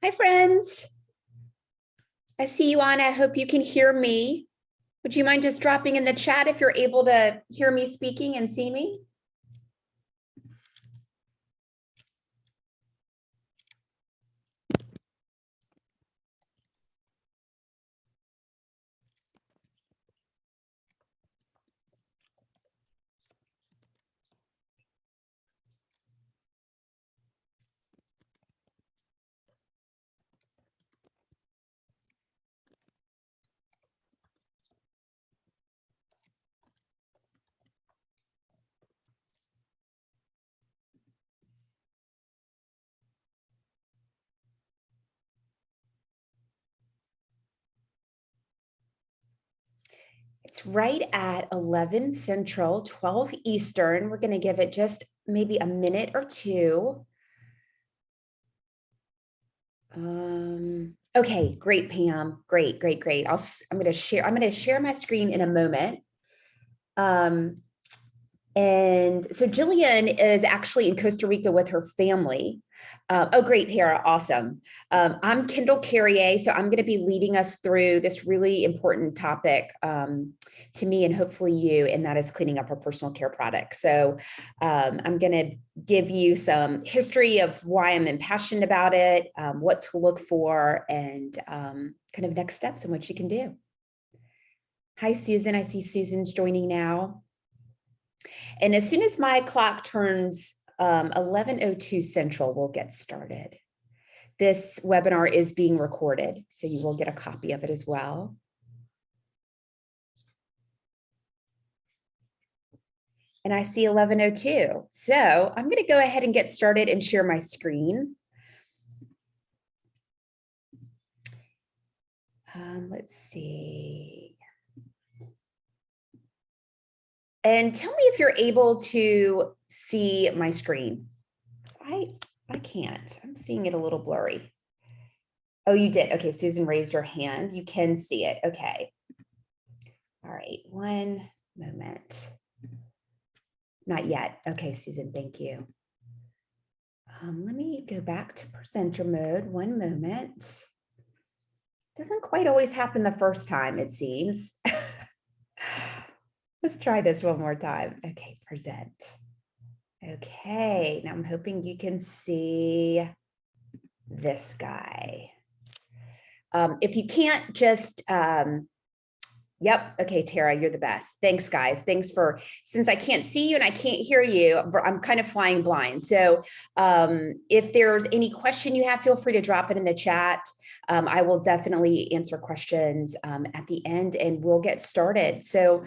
Hi, friends. I see you on. I hope you can hear me. Would you mind just dropping in the chat if you're able to hear me speaking and see me? It's right at 11 Central, 12 Eastern. We're going to give it just maybe a minute or two. Okay, great, Pam. Great. I'm going to share my screen in a moment. And so Jillian is actually in Costa Rica with her family. Oh, great, Tara. Awesome. I'm Kendall Carriere, so I'm going to be leading us through this really important topic to me and hopefully you, and that is cleaning up our personal care products. So I'm going to give you some history of why I'm impassioned about it, what to look for, and kind of next steps and what you can do. Hi, Susan. I see Susan's joining now. And as soon as my clock turns 11:02 Central, we'll get started. This webinar is being recorded, so you will get a copy of it as well. And I see 11:02. So I'm going to go ahead and get started and share my screen. Let's see. And tell me if you're able to see my screen. I can't. I'm seeing it a little blurry. Oh, you did. Okay, Susan raised her hand. You can see it. Okay. All right, one moment. Not yet. Okay, Susan, thank you. Let me go back to presenter mode. One moment. Doesn't quite always happen the first time, it seems. Let's try this one more time. Okay, present. Okay, now I'm hoping you can see this guy. If you can't, just, yep, okay, Tara, you're the best. Thanks, guys. Thanks for, since I can't see you and I can't hear you, I'm kind of flying blind. So if there's any question you have, feel free to drop it in the chat. I will definitely answer questions at the end and we'll get started. So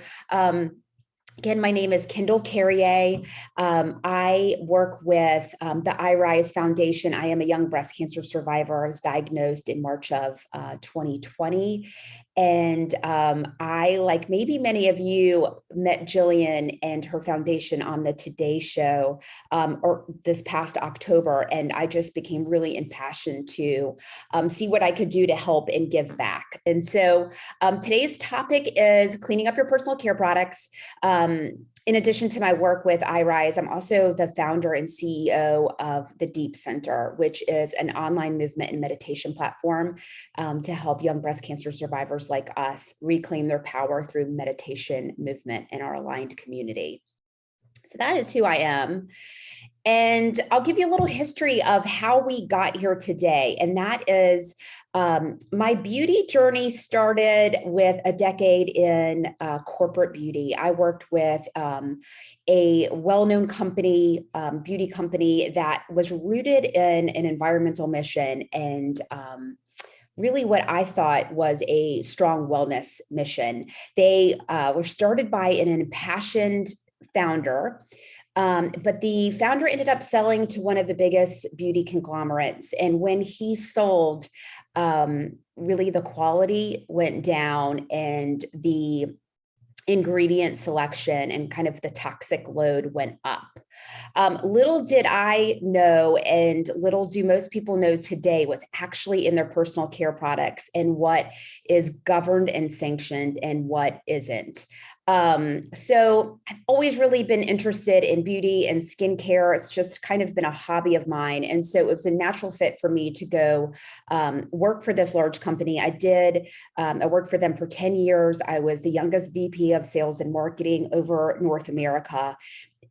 again, my name is Kendall Carriere. I work with the iRise Foundation. I am a young breast cancer survivor. I was diagnosed in March of 2020. And I, like maybe many of you, met Jillian and her foundation on the Today Show or this past October. And I just became really impassioned to see what I could do to help and give back. And so today's topic is cleaning up your personal care products. In addition to my work with iRise, I'm also the founder and CEO of the Deep Center, which is an online movement and meditation platform to help young breast cancer survivors like us reclaim their power through meditation, movement, and our aligned community. So that is who I am. And I'll give you a little history of how we got here today. And that is my beauty journey started with a decade in corporate beauty. I worked with a well-known company, beauty company that was rooted in an environmental mission and really what I thought was a strong wellness mission. They were started by an impassioned founder. But the founder ended up selling to one of the biggest beauty conglomerates. And when he sold, really the quality went down and the ingredient selection and kind of the toxic load went up. Little did I know, and little do most people know today, what's actually in their personal care products and what is governed and sanctioned and what isn't. So I've always really been interested in beauty and skincare. It's just kind of been a hobby of mine. And so it was a natural fit for me to go work for this large company. I worked for them for 10 years. I was the youngest VP of sales and marketing over North America.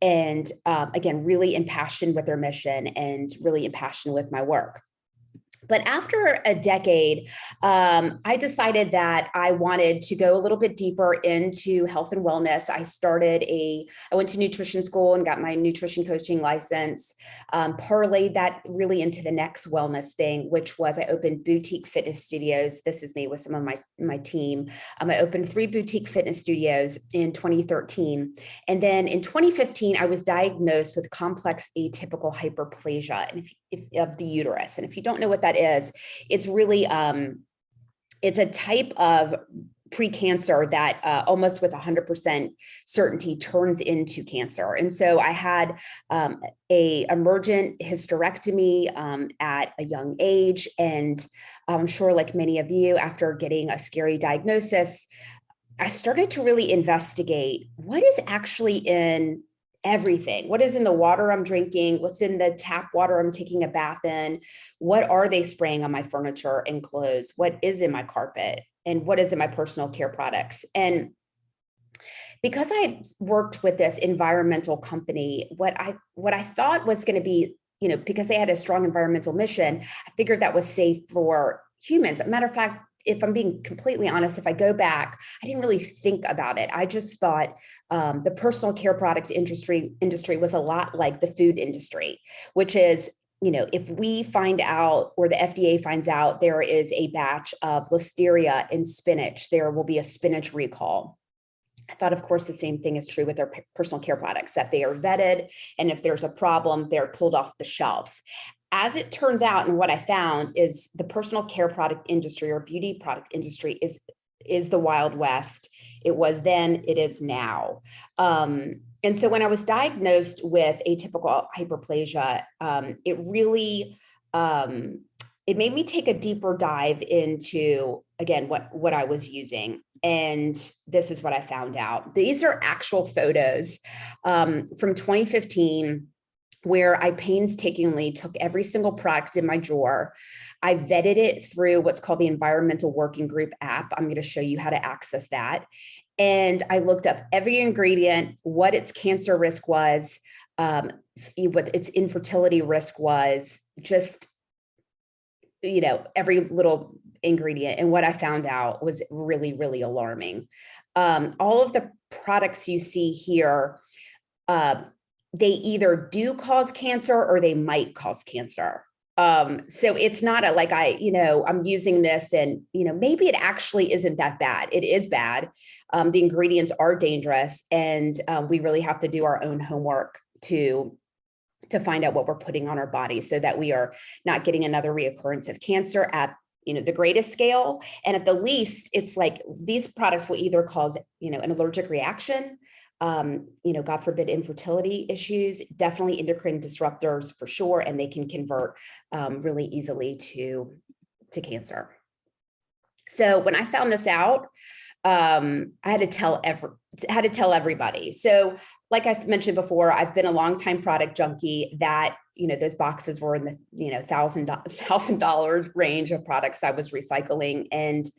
And again, really impassioned with their mission and really impassioned with my work. But after a decade, I decided that I wanted to go a little bit deeper into health and wellness. I went to nutrition school and got my nutrition coaching license, parlayed that really into the next wellness thing, which was I opened boutique fitness studios. This is me with some of my team. I opened 3 boutique fitness studios in 2013. And then in 2015, I was diagnosed with complex atypical hyperplasia of the uterus. And if you don't know what that is, it's really, it's a type of precancer that almost with 100% certainty turns into cancer. And so I had a emergent hysterectomy at a young age. And I'm sure like many of you, after getting a scary diagnosis, I started to really investigate what is actually in everything. What is in the water I'm drinking? What's in the tap water I'm taking a bath in? What are they spraying on my furniture and clothes? What is in my carpet? And what is in my personal care products? And because I worked with this environmental company, what I thought was going to be, because they had a strong environmental mission, I figured that was safe for humans. As a matter of fact, if I'm being completely honest, if I go back, I didn't really think about it. I just thought the personal care product industry was a lot like the food industry, which is, if we find out or the FDA finds out there is a batch of listeria in spinach, there will be a spinach recall. I thought, of course, the same thing is true with their personal care products, that they are vetted. And if there's a problem, they're pulled off the shelf. As it turns out, and what I found is the personal care product industry or beauty product industry is the Wild West. It was then, it is now. And so when I was diagnosed with atypical hyperplasia, it really, it made me take a deeper dive into, again, what I was using. And this is what I found out. These are actual photos from 2015, where I painstakingly took every single product in my drawer. I vetted it through what's called the Environmental Working Group app. I'm going to show you how to access that. And I looked up every ingredient, what its cancer risk was, what its infertility risk was, just, every little ingredient. And what I found out was really, really alarming. All of the products you see here, they either do cause cancer or they might cause cancer. So it's not I'm using this and, maybe it actually isn't that bad. It is bad. The ingredients are dangerous, and we really have to do our own homework to find out what we're putting on our body so that we are not getting another reoccurrence of cancer at the greatest scale. And at the least, it's like these products will either cause, an allergic reaction, God forbid, infertility issues, definitely endocrine disruptors for sure. And they can convert really easily to cancer. So when I found this out, I had to tell everybody. So like I mentioned before, I've been a longtime product junkie. That, those boxes were in the, $1,000 range of products I was recycling. And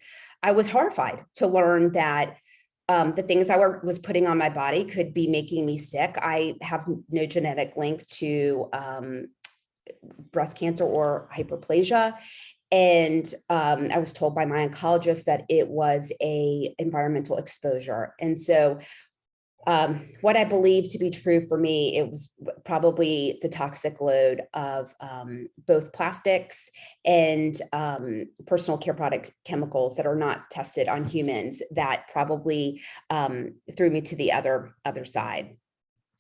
I was horrified to learn that the things I was putting on my body could be making me sick. I have no genetic link to breast cancer or hyperplasia. And I was told by my oncologist that it was a environmental exposure. And so what I believe to be true for me, it was probably the toxic load of both plastics and personal care product chemicals that are not tested on humans that probably threw me to the other side.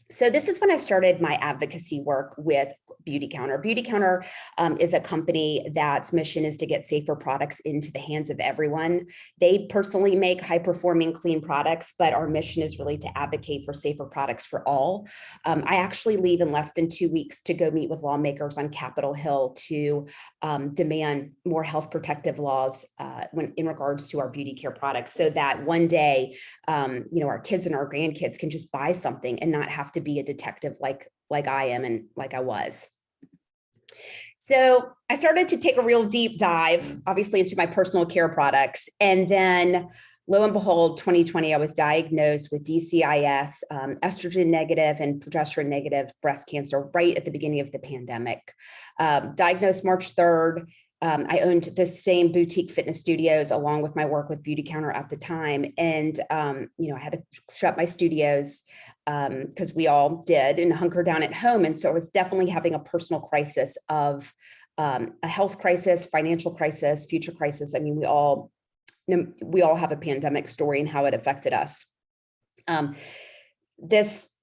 So this is when I started my advocacy work with Beauty Counter. Beauty Counter is a company that's mission is to get safer products into the hands of everyone. They personally make high-performing, clean products, but our mission is really to advocate for safer products for all. I actually leave in less than 2 weeks to go meet with lawmakers on Capitol Hill to demand more health protective laws in regards to our beauty care products, so that one day, our kids and our grandkids can just buy something and not have to be a detective like I am and like I was. So I started to take a real deep dive, obviously, into my personal care products. And then lo and behold, 2020, I was diagnosed with DCIS, estrogen negative and progesterone negative breast cancer right at the beginning of the pandemic. Diagnosed March 3rd. I owned the same boutique fitness studios along with my work with Beauty Counter at the time. And, I had to shut my studios because we all did and hunker down at home. And so I was definitely having a personal crisis of a health crisis, financial crisis, future crisis. I mean, we all have a pandemic story and how it affected us.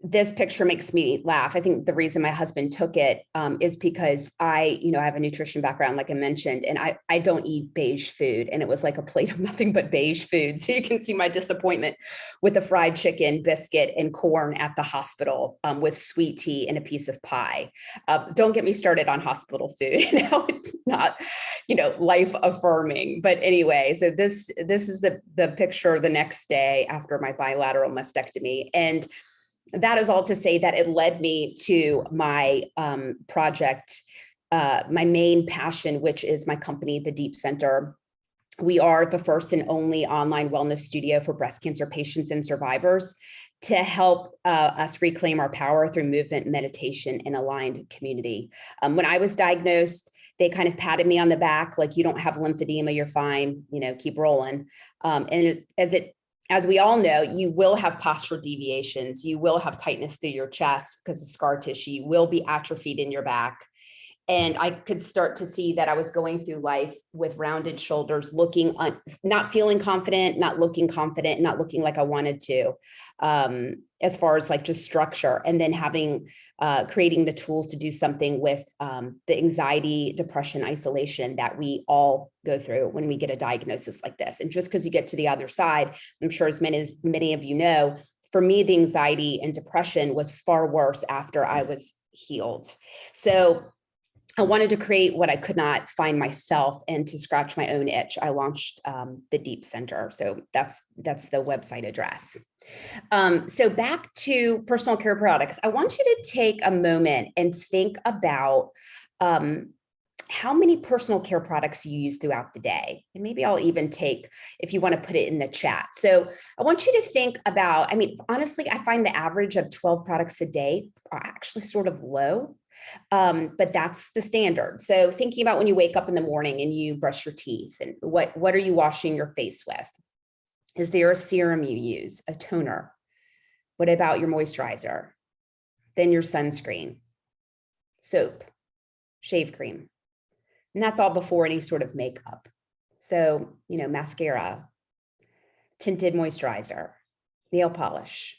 This picture makes me laugh. I think the reason my husband took it is because I have a nutrition background, like I mentioned, and I don't eat beige food. And it was like a plate of nothing but beige food. So you can see my disappointment with a fried chicken, biscuit, and corn at the hospital with sweet tea and a piece of pie. Don't get me started on hospital food. It's not, life affirming. But anyway, so this is the picture the next day after my bilateral mastectomy. And that is all to say that it led me to my project, my main passion, which is my company, the Deep Center. We are the first and only online wellness studio for breast cancer patients and survivors to help us reclaim our power through movement, meditation, and aligned community. When I was diagnosed, they kind of patted me on the back, like, you don't have lymphedema, you're fine, keep rolling. And as we all know, you will have postural deviations. You will have tightness through your chest because of scar tissue. You will be atrophied in your back. And I could start to see that I was going through life with rounded shoulders, not feeling confident, not looking confident, not looking like I wanted to, as far as like just structure. And then creating the tools to do something with the anxiety, depression, isolation that we all go through when we get a diagnosis like this. And just because you get to the other side, I'm sure as many of you know, for me, the anxiety and depression was far worse after I was healed. So I wanted to create what I could not find myself, and to scratch my own itch, I launched the Deep Center. So that's the website address. So back to personal care products. I want you to take a moment and think about how many personal care products you use throughout the day. And maybe I'll even take, if you want to put it in the chat. So I want you to think about, honestly, I find the average of 12 products a day are actually sort of low. But that's the standard. So thinking about when you wake up in the morning and you brush your teeth, and what are you washing your face with? Is there a serum you use, a toner? What about your moisturizer? Then your sunscreen, soap, shave cream. And that's all before any sort of makeup. So, mascara, tinted moisturizer, nail polish.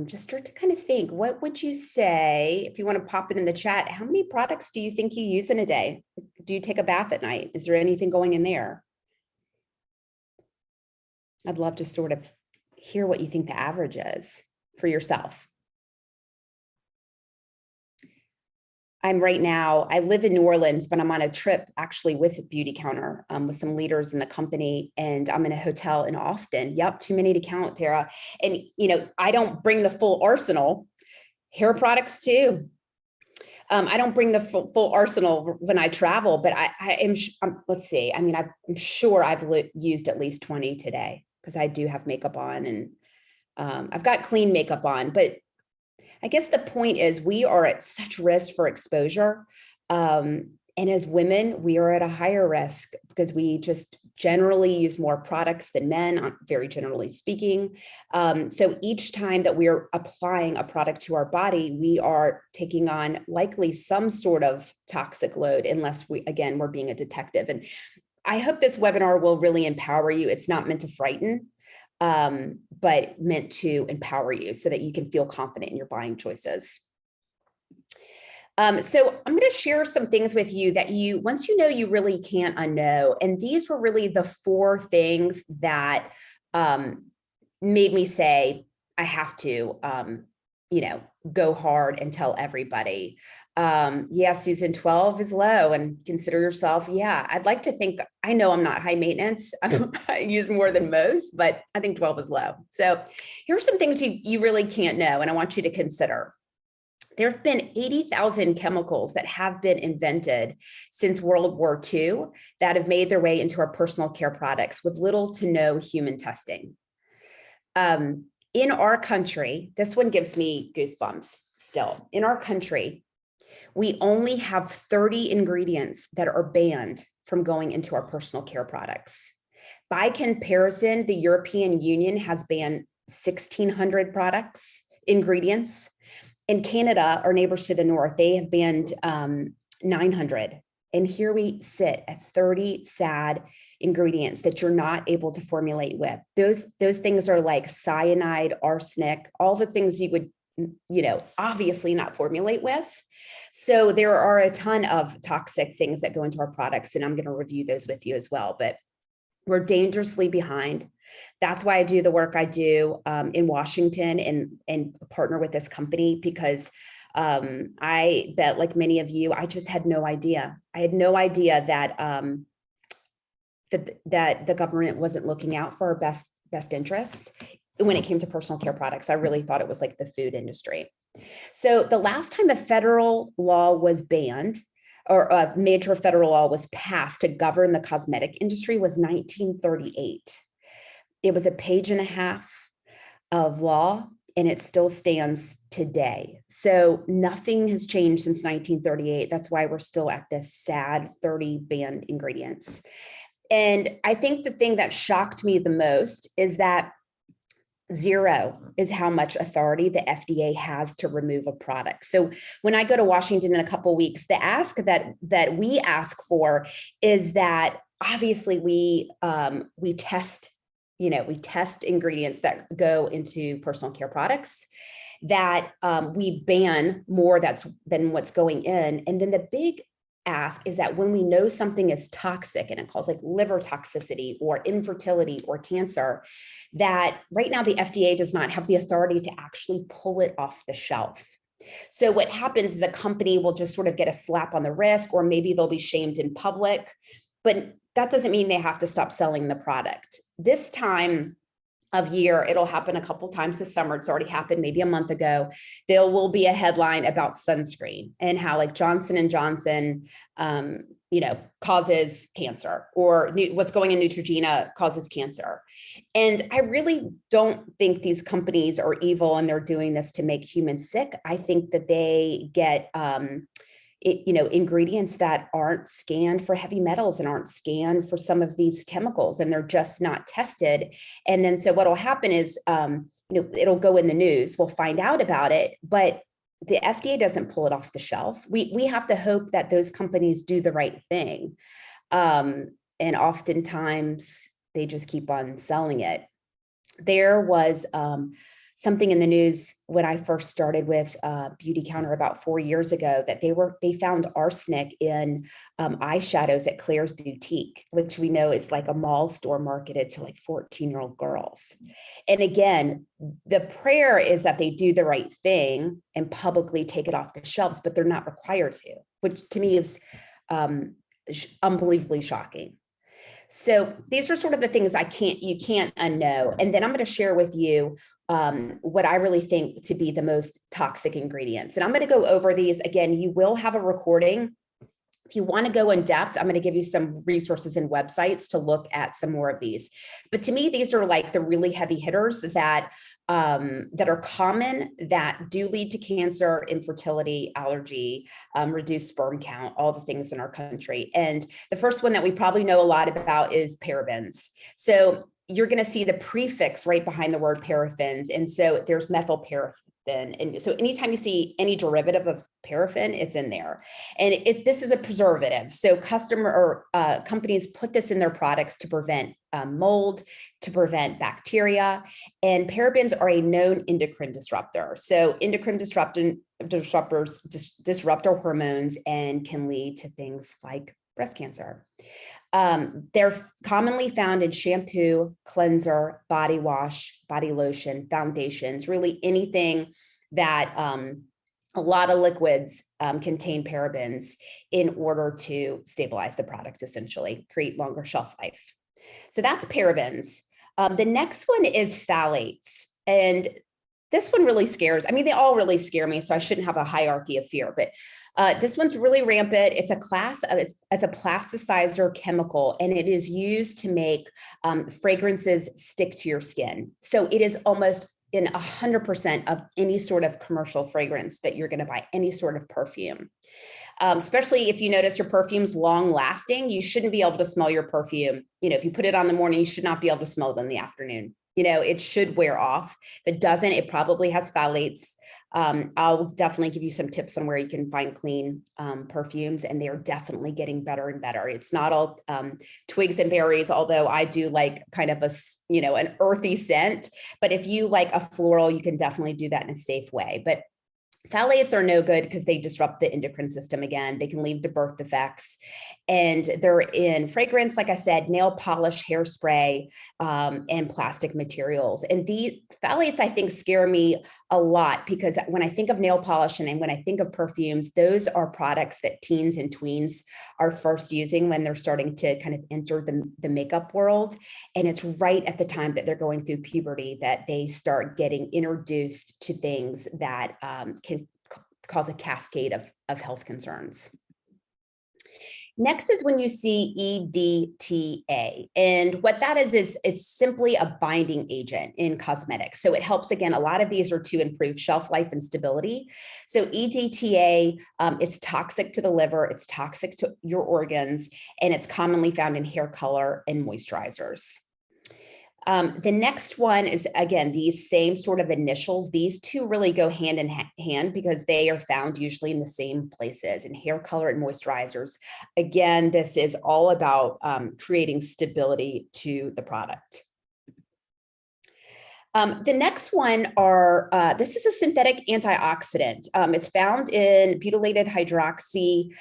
Just start to kind of think, what would you say, if you want to pop it in the chat, how many products do you think you use in a day? Do you take a bath at night? Is there anything going in there? I'd love to sort of hear what you think the average is for yourself. I live in New Orleans, but I'm on a trip actually with Beauty Counter with some leaders in the company, and I'm in a hotel in Austin. Yep, too many to count, Tara. And, I don't bring the full arsenal. Hair products too. I don't bring the full arsenal when I travel, but let's see. I'm sure I've used at least 20 today, because I do have makeup on, and I've got clean makeup on, but I guess the point is we are at such risk for exposure. And as women, we are at a higher risk because we just generally use more products than men, very generally speaking. So each time that we are applying a product to our body, we are taking on likely some sort of toxic load, unless we're being a detective. And I hope this webinar will really empower you. It's not meant to frighten. but meant to empower you so that you can feel confident in your buying choices. So I'm going to share some things with you that once you know, you really can't unknow. And these were really the 4 things that made me say, I have to, go hard and tell everybody. Yeah, Susan, 12 is low, and consider yourself. Yeah, I'd like to think, I know I'm not high maintenance. I use more than most, but I think 12 is low. So here's some things you really can't know, and I want you to consider. There have been 80,000 chemicals that have been invented since World War II that have made their way into our personal care products with little to no human testing. In our country, this one gives me goosebumps still. In our country, we only have 30 ingredients that are banned from going into our personal care products. By comparison, the European Union has banned 1,600 ingredients. In Canada, our neighbors to the north, they have banned 900. And here we sit at 30 sad ingredients that you're not able to formulate with. Those things are like cyanide, arsenic, all the things you would, obviously not formulate with. So there are a ton of toxic things that go into our products, and I'm going to review those with you as well. But we're dangerously behind. That's why I do the work I do in Washington and partner with this company, because I bet, like many of you, I just had no idea. I had no idea that that the government wasn't looking out for our best interest when it came to personal care products. I really thought it was like the food industry. So the last time a federal law was banned, or a major federal law was passed to govern the cosmetic industry, was 1938. It was a page and a half of law, and it still stands today. So nothing has changed since 1938. That's why we're still at this sad 30 banned ingredients. And I think the thing that shocked me the most is that 0 is how much authority the FDA has to remove a product. So when I go to Washington in a couple of weeks, the ask that we ask for is that obviously we test, we test ingredients that go into personal care products, that we ban more than what's going in. And then the big ask is that when we know something is toxic, and it calls like liver toxicity or infertility or cancer, that right now the FDA does not have the authority to actually pull it off the shelf. So what happens is a company will just sort of get a slap on the wrist, or maybe they'll be shamed in public, but that doesn't mean they have to stop selling the product. This time of year, it'll happen a couple times this summer. It's already happened maybe a month ago. There will be a headline about sunscreen and how like Johnson and Johnson, causes cancer, or what's going in Neutrogena causes cancer. And I really don't think these companies are evil and they're doing this to make humans sick. I think that they get, ingredients that aren't scanned for heavy metals and aren't scanned for some of these chemicals, and they're just not tested. And then so what will happen is, it'll go in the news. We'll find out about it, but the FDA doesn't pull it off the shelf. We have to hope that those companies do the right thing. And oftentimes they just keep on selling it. There was something in the news when I first started with Beauty Counter about 4 years ago, that they found arsenic in eyeshadows at Claire's Boutique, which we know is like a mall store marketed to like 14-year-old girls. And again, the prayer is that they do the right thing and publicly take it off the shelves, but they're not required to, which to me is unbelievably shocking. So these are sort of the things you can't unknow. And then I'm going to share with you what I really think to be the most toxic ingredients. And I'm going to go over these again. You will have a recording. If you want to go in depth, I'm going to give you some resources and websites to look at some more of these. But to me, these are like the really heavy hitters that are common, that do lead to cancer, infertility, allergy, reduced sperm count, all the things in our country. And the first one that we probably know a lot about is parabens. So you're going to see the prefix right behind the word paraffins. And so there's methylparaffin. And so anytime you see any derivative of paraffin, it's in there. And this is a preservative. So companies put this in their products to prevent mold, to prevent bacteria. And parabens are a known endocrine disruptor. So endocrine disruptors disrupt our hormones and can lead to things like breast cancer. They're commonly found in shampoo, cleanser, body wash, body lotion, foundations, really anything that a lot of liquids contain parabens in order to stabilize the product, essentially, create longer shelf life. So that's parabens. The next one is phthalates. And this one really scares, I mean, they all really scare me, so I shouldn't have a hierarchy of fear, but this one's really rampant. It's a class of, it's a plasticizer chemical, and it is used to make fragrances stick to your skin. So it is almost in 100% of any sort of commercial fragrance that you're going to buy, any sort of perfume. Especially if you notice your perfume's long lasting, you shouldn't be able to smell your perfume. You know, if you put it on in the morning, you should not be able to smell it in the afternoon. You know, it should wear off. If it doesn't, it probably has phthalates. I'll definitely give you some tips on where you can find clean perfumes, and they are definitely getting better and better. It's not all twigs and berries, although I do like kind of an earthy scent. But if you like a floral, you can definitely do that in a safe way. But phthalates are no good because they disrupt the endocrine system again. They can lead to birth defects, and they're in fragrance, like I said, nail polish, hairspray, and plastic materials. And the phthalates, I think, scare me a lot because when I think of nail polish and when I think of perfumes, those are products that teens and tweens are first using when they're starting to kind of enter the makeup world. And it's right at the time that they're going through puberty that they start getting introduced to things that can cause a cascade of health concerns. Next is when you see EDTA. And what that is it's simply a binding agent in cosmetics. So it helps, again, a lot of these are to improve shelf life and stability. So EDTA, it's toxic to the liver, it's toxic to your organs, and it's commonly found in hair color and moisturizers. The next one is, again, these same sort of initials. These two really go hand in hand because they are found usually in the same places in hair color and moisturizers. Again, this is all about creating stability to the product. The next one are, this is a synthetic antioxidant. It's found in butylated hydroxy,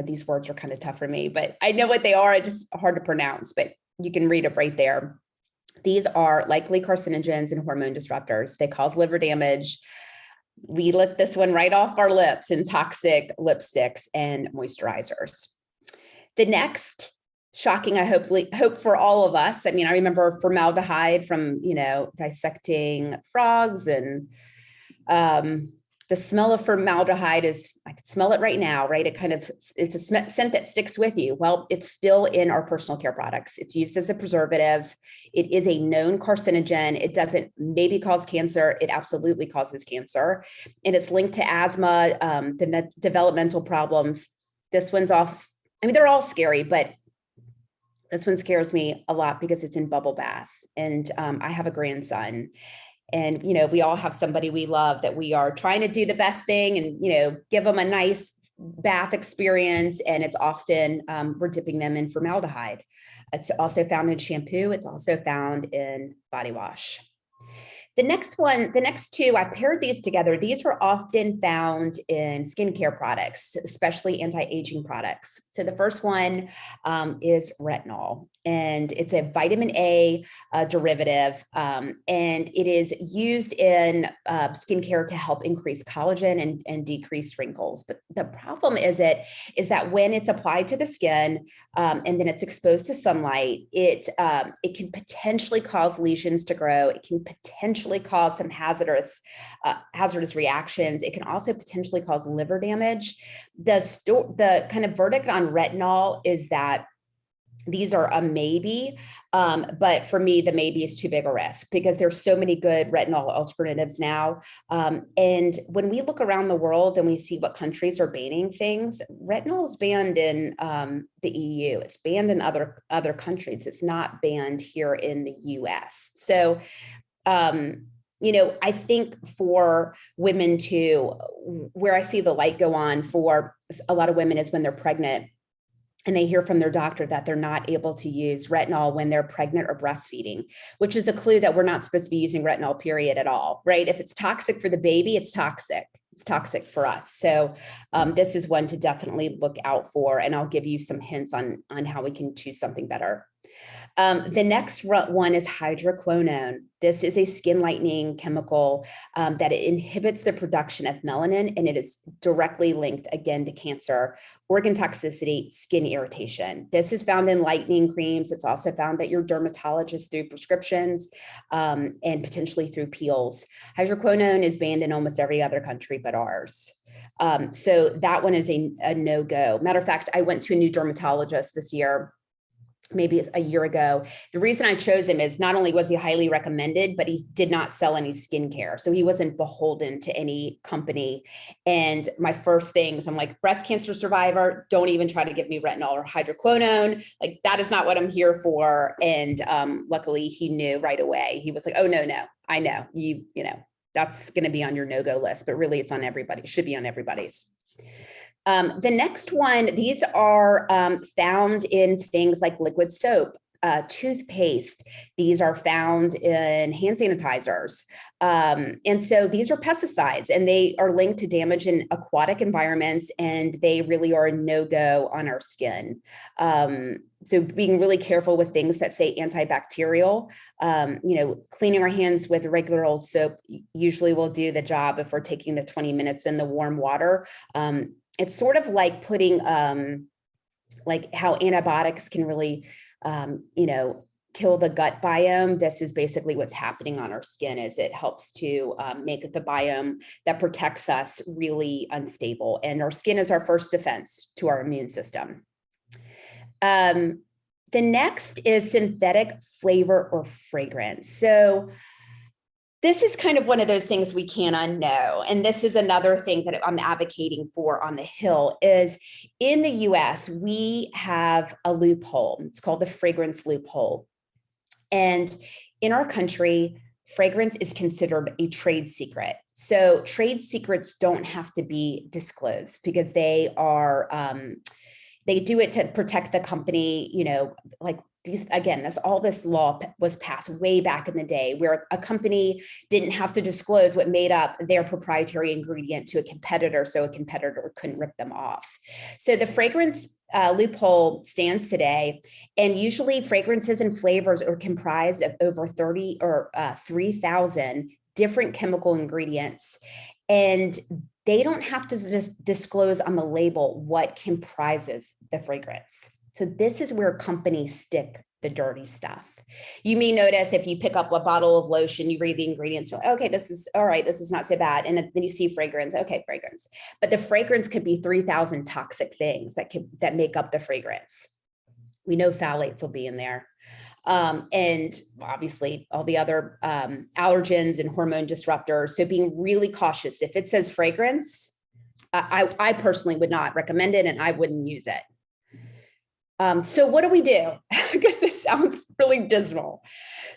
these words are kind of tough for me, but I know what they are. It's just hard to pronounce, but you can read it right there. These are likely carcinogens and hormone disruptors. They cause liver damage. We lick this one right off our lips in toxic lipsticks and moisturizers. The next, shocking, I hope for all of us. I mean, I remember formaldehyde from, dissecting frogs, and the smell of formaldehyde I could smell it right now, right? It's a scent that sticks with you. Well, it's still in our personal care products. It's used as a preservative. It is a known carcinogen. It doesn't maybe cause cancer. It absolutely causes cancer. And it's linked to asthma, developmental problems. This one's off. I mean, they're all scary, but this one scares me a lot because it's in bubble bath. And I have a grandson. And, we all have somebody we love that we are trying to do the best thing and, give them a nice bath experience. And it's often we're dipping them in formaldehyde. It's also found in shampoo. It's also found in body wash. The next two, I paired these together. These are often found in skincare products, especially anti-aging products. So the first one is retinol, and it's a vitamin A derivative, and it is used in skincare to help increase collagen and decrease wrinkles. But the problem is that when it's applied to the skin and then it's exposed to sunlight, it can potentially cause lesions to grow. It can potentially cause some hazardous reactions. It can also potentially cause liver damage. The kind of verdict on retinol is that these are a maybe, but for me, the maybe is too big a risk because there's so many good retinol alternatives now. And when we look around the world and we see what countries are banning things, retinol is banned in the EU. It's banned in other countries. It's not banned here in the US. So, I think for women too, where I see the light go on for a lot of women is when they're pregnant and they hear from their doctor that they're not able to use retinol when they're pregnant or breastfeeding, which is a clue that we're not supposed to be using retinol, period, at all, right? If it's toxic for the baby, it's toxic. It's toxic for us. So this is one to definitely look out for, and I'll give you some hints on how we can choose something better. The next one is hydroquinone. This is a skin lightening chemical that it inhibits the production of melanin, and it is directly linked again to cancer, organ toxicity, skin irritation. This is found in lightening creams. It's also found at your dermatologist through prescriptions and potentially through peels. Hydroquinone is banned in almost every other country but ours. So that one is a no-go. Matter of fact, I went to a new dermatologist this year, maybe a year ago. The reason I chose him is not only was he highly recommended, but he did not sell any skincare. So he wasn't beholden to any company. And my first things, I'm like, breast cancer survivor, don't even try to give me retinol or hydroquinone. Like, that is not what I'm here for. And luckily he knew right away. He was like, oh, no, I know you know, that's going to be on your no-go list, but really it's on everybody. It should be on everybody's. The next one, these are found in things like liquid soap, toothpaste. These are found in hand sanitizers. And so these are pesticides, and they are linked to damage in aquatic environments, and they really are a no-go on our skin. So being really careful with things that say antibacterial, cleaning our hands with regular old soap usually will do the job if we're taking the 20 minutes in the warm water. It's sort of like putting, like how antibiotics can really, kill the gut biome. This is basically what's happening on our skin, is it helps to make the biome that protects us really unstable. And our skin is our first defense to our immune system. The next is synthetic flavor or fragrance. So this is kind of one of those things we can't unknow. And this is another thing that I'm advocating for on the Hill is in the US, we have a loophole. It's called the fragrance loophole. And in our country, fragrance is considered a trade secret. So trade secrets don't have to be disclosed because they are, they do it to protect the company, like these, again, this law was passed way back in the day where a company didn't have to disclose what made up their proprietary ingredient to a competitor, so a competitor couldn't rip them off. So the fragrance loophole stands today, and usually fragrances and flavors are comprised of over 30 or 3,000 different chemical ingredients, and they don't have to just disclose on the label what comprises the fragrance. So this is where companies stick the dirty stuff. You may notice if you pick up a bottle of lotion, you read the ingredients, you're like, okay, this is all right, this is not so bad. And then you see fragrance, okay, fragrance. But the fragrance could be 3,000 toxic things that make up the fragrance. We know phthalates will be in there. And obviously all the other allergens and hormone disruptors. So being really cautious. If it says fragrance, I personally would not recommend it, and I wouldn't use it. So what do we do? Because this sounds really dismal.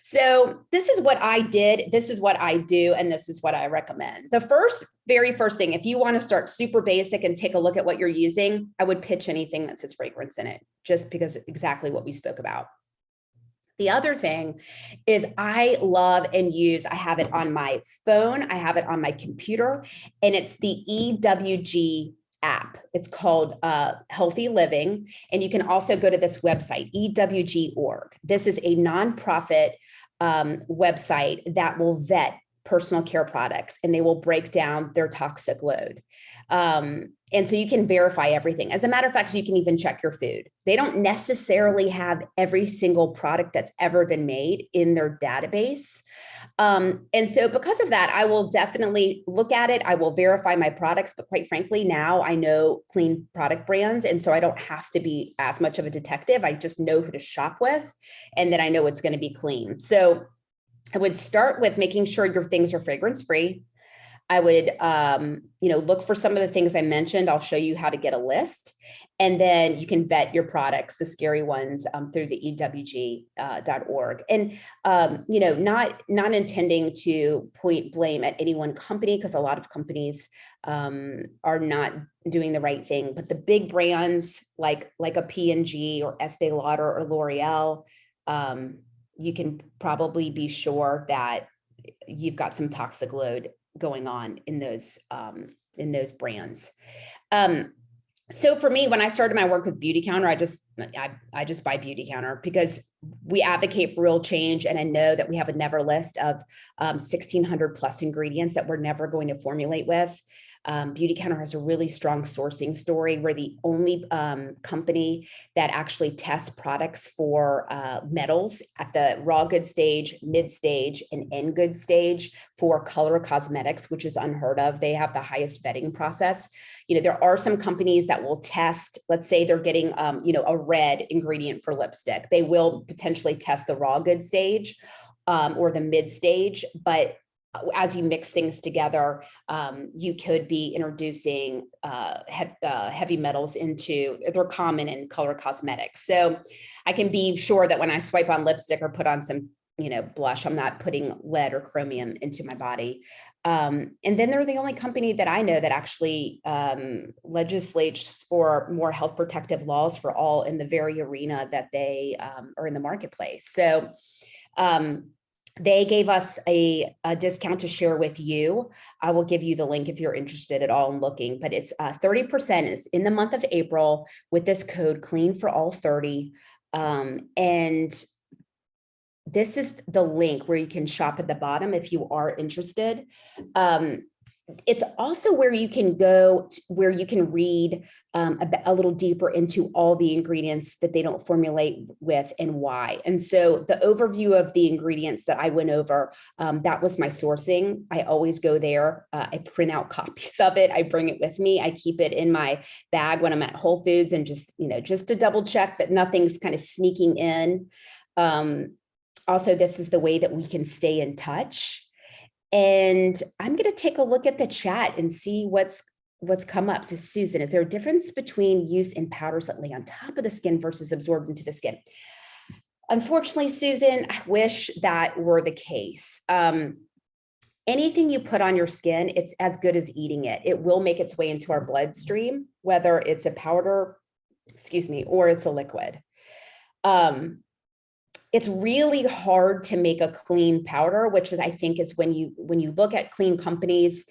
So this is what I did. This is what I do. And this is what I recommend. The very first thing, if you want to start super basic and take a look at what you're using, I would pitch anything that says fragrance in it, just because exactly what we spoke about. The other thing is I love and use, I have it on my phone, I have it on my computer, and it's the EWG app. It's called Healthy Living. And you can also go to this website, EWG.org. This is a nonprofit website that will vet personal care products, and they will break down their toxic load. And so you can verify everything. As a matter of fact, you can even check your food. They don't necessarily have every single product that's ever been made in their database. And so because of that, I will definitely look at it. I will verify my products, but quite frankly, now I know clean product brands. And so I don't have to be as much of a detective. I just know who to shop with, and then I know it's going to be clean. So I would start with making sure your things are fragrance free. I would, look for some of the things I mentioned. I'll show you how to get a list, and then you can vet your products, the scary ones, through the ewg.org. And, not intending to point blame at any one company, because a lot of companies are not doing the right thing. But the big brands like a P&G or Estee Lauder or L'Oreal, you can probably be sure that you've got some toxic load going on in those brands. So for me, when I started my work with Beautycounter, I just buy Beautycounter because we advocate for real change. And I know that we have a never list of 1,600 plus ingredients that we're never going to formulate with. Beautycounter has a really strong sourcing story. We're the only company that actually tests products for metals at the raw good stage, mid stage, and end good stage for color cosmetics, which is unheard of. They have the highest vetting process. There are some companies that will test, let's say they're getting, a red ingredient for lipstick. They will potentially test the raw good stage or the mid stage, but as you mix things together, you could be introducing heavy metals they're common in color cosmetics. So I can be sure that when I swipe on lipstick or put on some, blush, I'm not putting lead or chromium into my body. And then they're the only company that I know that actually legislates for more health protective laws for all in the very arena that they are in the marketplace. So, they gave us a discount to share with you. I will give you the link if you're interested at all in looking, but it's 30% is in the month of April with this code clean for all 30. And this is the link where you can shop at the bottom if you are interested. It's also where you can go, where you can read a little deeper into all the ingredients that they don't formulate with and why. And so the overview of the ingredients that I went over, that was my sourcing. I always go there. I print out copies of it. I bring it with me. I keep it in my bag when I'm at Whole Foods, and just to double check that nothing's kind of sneaking in. Also, this is the way that we can stay in touch. And I'm going to take a look at the chat and see what's come up. So Susan, is there a difference between use in powders that lay on top of the skin versus absorbed into the skin? Unfortunately, Susan, I wish that were the case. Anything you put on your skin, it's as good as eating it. It will make its way into our bloodstream, whether it's a powder, or it's a liquid. It's really hard to make a clean powder, which is, I think, is when you look at clean companies,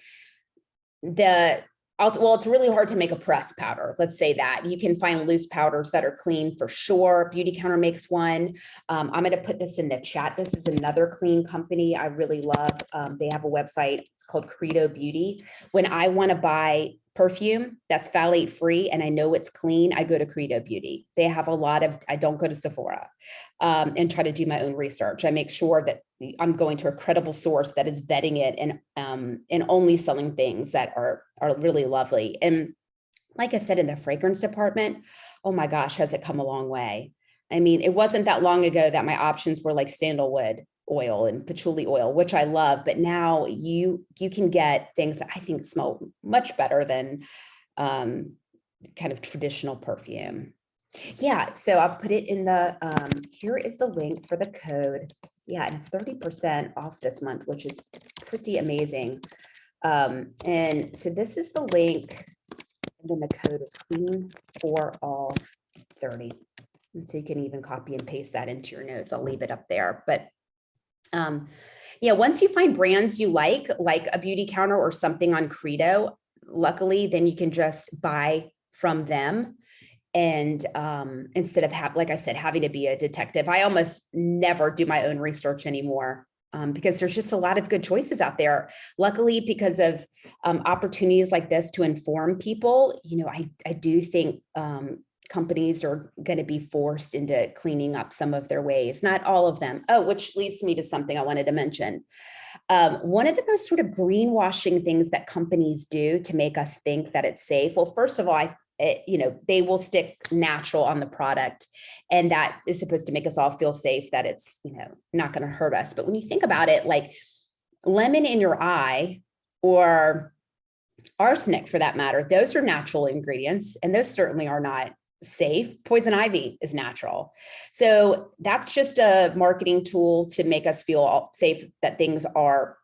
it's really hard to make a pressed powder. Let's say that. You can find loose powders that are clean for sure. Beautycounter makes one. I'm going to put this in the chat. This is another clean company I really love. They have a website. It's called Credo Beauty. When I want to buy perfume that's phthalate free and I know it's clean, I go to Credo Beauty. They have I don't go to Sephora and try to do my own research. I make sure that I'm going to a credible source that is vetting it and only selling things that are really lovely. And like I said, in the fragrance department, oh my gosh, has it come a long way. I mean, it wasn't that long ago that my options were like sandalwood oil and patchouli oil, which I love, but now you can get things that I think smell much better than kind of traditional perfume. Yeah, so I'll put it in the, here is the link for the code. Yeah, and it's 30% off this month, which is pretty amazing. And so this is the link, and then the code is clean for all 30. And so you can even copy and paste that into your notes. I'll leave it up there, but yeah, once you find brands you like a Beautycounter or something on Credo, luckily, then you can just buy from them. And instead of like I said, having to be a detective, I almost never do my own research anymore. because there's just a lot of good choices out there. Luckily, because of opportunities like this to inform people, I do think companies are going to be forced into cleaning up some of their ways, not all of them. Oh, which leads me to something I wanted to mention. One of the most sort of greenwashing things that companies do to make us think that it's safe. Well, first of all, they will stick natural on the product, and that is supposed to make us all feel safe that it's, not going to hurt us. But when you think about it, like lemon in your eye or arsenic for that matter, those are natural ingredients, and those certainly are not safe. Poison ivy is natural. So that's just a marketing tool to make us feel safe that things are,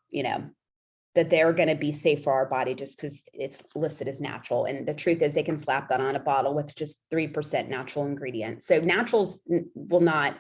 that they're going to be safe for our body just because it's listed as natural. And the truth is they can slap that on a bottle with just 3% natural ingredients. So naturals will not,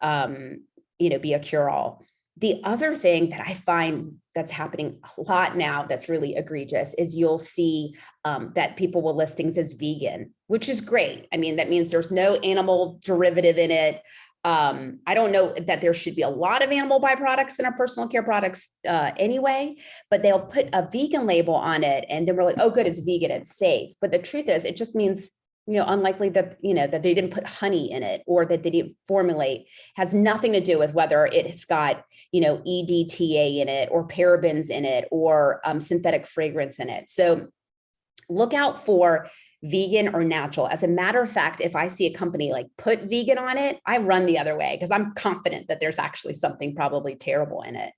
be a cure-all. The other thing that I find that's happening a lot now that's really egregious is you'll see that people will list things as vegan, which is great. I mean, that means there's no animal derivative in it. I don't know that there should be a lot of animal byproducts in our personal care products anyway, but they'll put a vegan label on it and then we're like, oh, good, it's vegan, it's safe. But the truth is, it just means, unlikely that, that they didn't put honey in it or that they didn't formulate, has nothing to do with whether it's got, EDTA in it or parabens in it or synthetic fragrance in it. So look out for vegan or natural. As a matter of fact, if I see a company like put vegan on it, I run the other way because I'm confident that there's actually something probably terrible in it.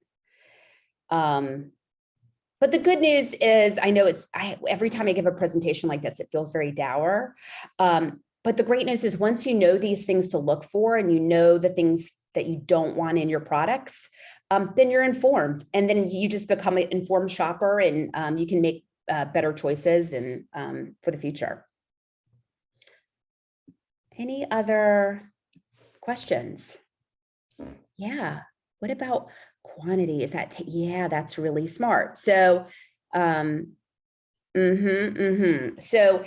But the good news is I know every time I give a presentation like this, it feels very dour. But the great news is once you know these things to look for and you know the things that you don't want in your products, then you're informed. And then you just become an informed shopper and you can make better choices and for the future. Any other questions? Yeah. What about quantity? Is that, yeah, that's really smart. So, So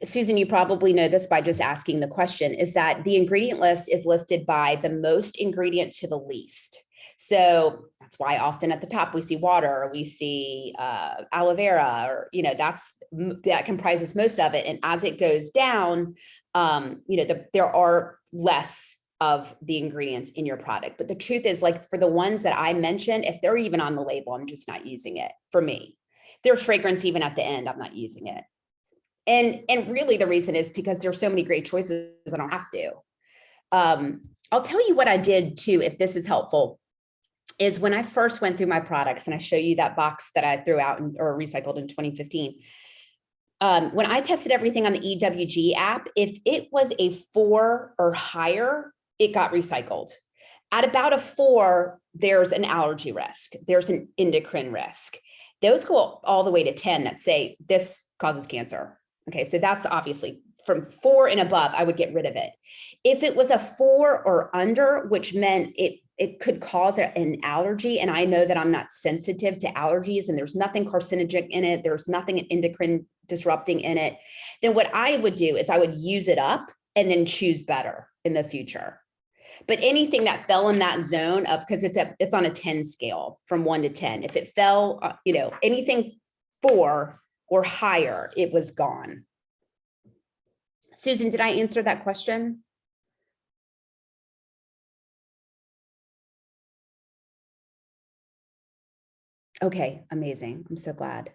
Susan, you probably know this by just asking the question, is that the ingredient list is listed by the most ingredient to the least. So that's why often at the top we see water, or we see aloe vera, or that comprises most of it. And as it goes down, there are less of the ingredients in your product. But the truth is, like for the ones that I mentioned, if they're even on the label, I'm just not using it. For me, there's fragrance even at the end, I'm not using it. And really the reason is because there's so many great choices, I don't have to. I'll tell you what I did too, if this is helpful, is when I first went through my products, and I show you that box that I threw out or recycled in 2015. When I tested everything on the EWG app, if it was a 4 or higher, it got recycled. At about a 4, there's an allergy risk. There's an endocrine risk. Those go all the way to 10 that say this causes cancer. Okay, so that's obviously from 4 and above, I would get rid of it. If it was a 4 or under, which meant it could cause an allergy, and I know that I'm not sensitive to allergies and there's nothing carcinogenic in it, there's nothing endocrine disrupting in it, then what I would do is I would use it up and then choose better in the future. But anything that fell in that zone of, because it's on a 10 scale from 1 to 10, if it fell, anything 4 or higher, it was gone. Susan, did I answer that question? Okay, amazing. I'm so glad.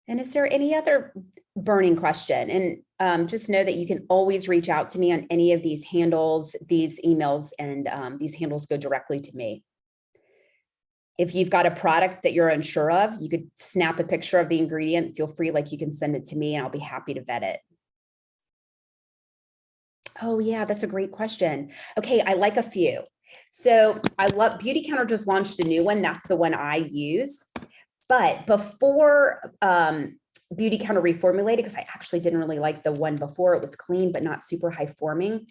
And is there any other burning question? And just know that you can always reach out to me on any of these handles, these emails, and these handles go directly to me. If you've got a product that you're unsure of, you could snap a picture of the ingredient. Feel free, you can send it to me and I'll be happy to vet it. Oh yeah, that's a great question. Okay, I like a few. So I love Beauty Counter just launched a new one. That's the one I use. But before Beauty Counter reformulated, because I actually didn't really like the one before, it was clean, but not super high performing.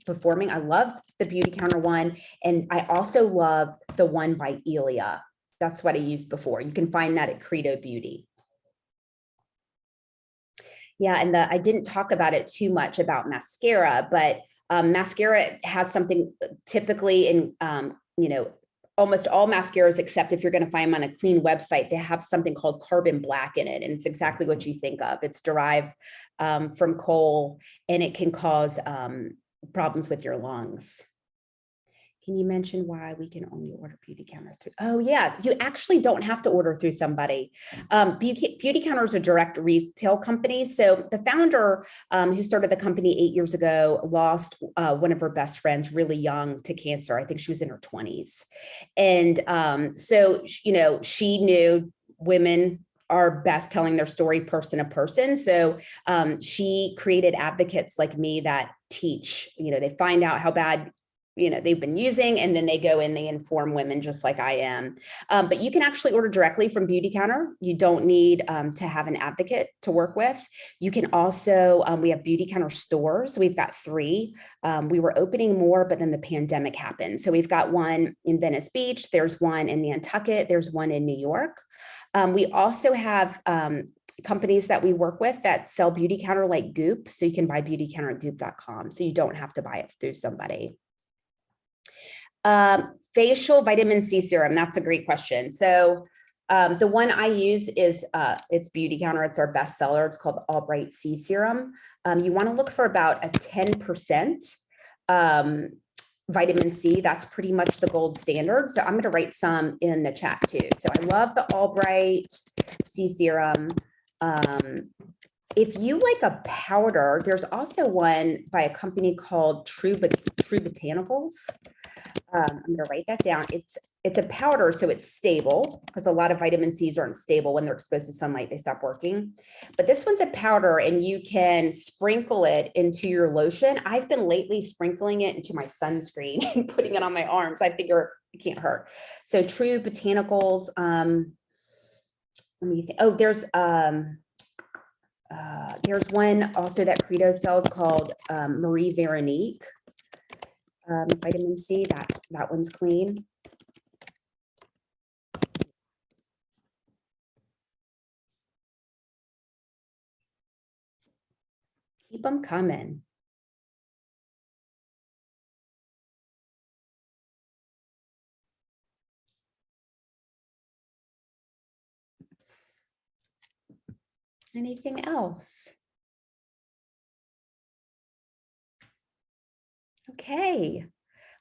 I love the Beauty Counter one. And I also love the one by Elia. That's what I used before. You can find that at Credo Beauty. Yeah, and I didn't talk about it too much about mascara, but mascara has something typically in you know, almost all mascaras, except if you're going to find them on a clean website, they have something called carbon black in it. And it's exactly what you think of. It's derived from coal, and it can cause problems with your lungs. Can you mention why we can only order Beauty Counter through? Oh yeah, you actually don't have to order through somebody. Beauty Counter is a direct retail company. So the founder who started the company 8 years ago lost one of her best friends really young to cancer. I think she was in her 20s. And so, you know, she knew women are best telling their story person to person. So she created advocates like me that teach, you know, they find out how bad, you know, they've been using, and then they go in, they inform women just like I am. But you can actually order directly from Beauty Counter. You don't need to have an advocate to work with. You can also, we have Beauty Counter stores. We've got 3. We were opening more, but then the pandemic happened. So we've got one in Venice Beach. There's one in Nantucket. There's one in New York. We also have companies that we work with that sell Beauty Counter like Goop. So you can buy Beauty Counter at goop.com. So you don't have to buy it through somebody. Facial vitamin C serum. That's a great question. So the one I use is it's Beauty Counter. It's our best seller. It's called All Bright C Serum. You want to look for about a 10% vitamin C. That's pretty much the gold standard. So I'm going to write some in the chat too. So I love the All Bright C Serum. If you like a powder, there's also one by a company called True Botanicals. I'm going to write that down. It's a powder, so it's stable, because a lot of vitamin C's aren't stable when they're exposed to sunlight. They stop working. But this one's a powder, and you can sprinkle it into your lotion. I've been lately sprinkling it into my sunscreen and putting it on my arms. I figure it can't hurt. So True Botanicals. Let me think. Oh, there's one also that Credo sells called Marie Veronique. Vitamin C, that one's clean. Keep them coming. Anything else? Okay.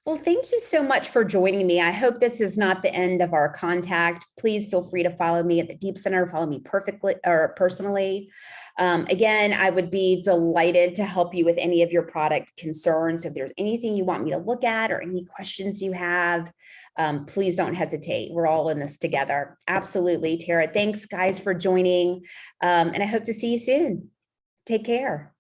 Well, thank you so much for joining me. I hope this is not the end of our contact. Please feel free to follow me at the Deep Center, follow me personally. Again, I would be delighted to help you with any of your product concerns. If there's anything you want me to look at or any questions you have, please don't hesitate. We're all in this together. Absolutely, Tara. Thanks, guys, for joining. And I hope to see you soon. Take care.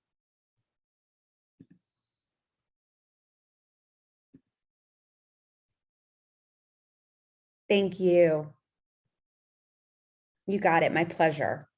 Thank you. You got it. My pleasure.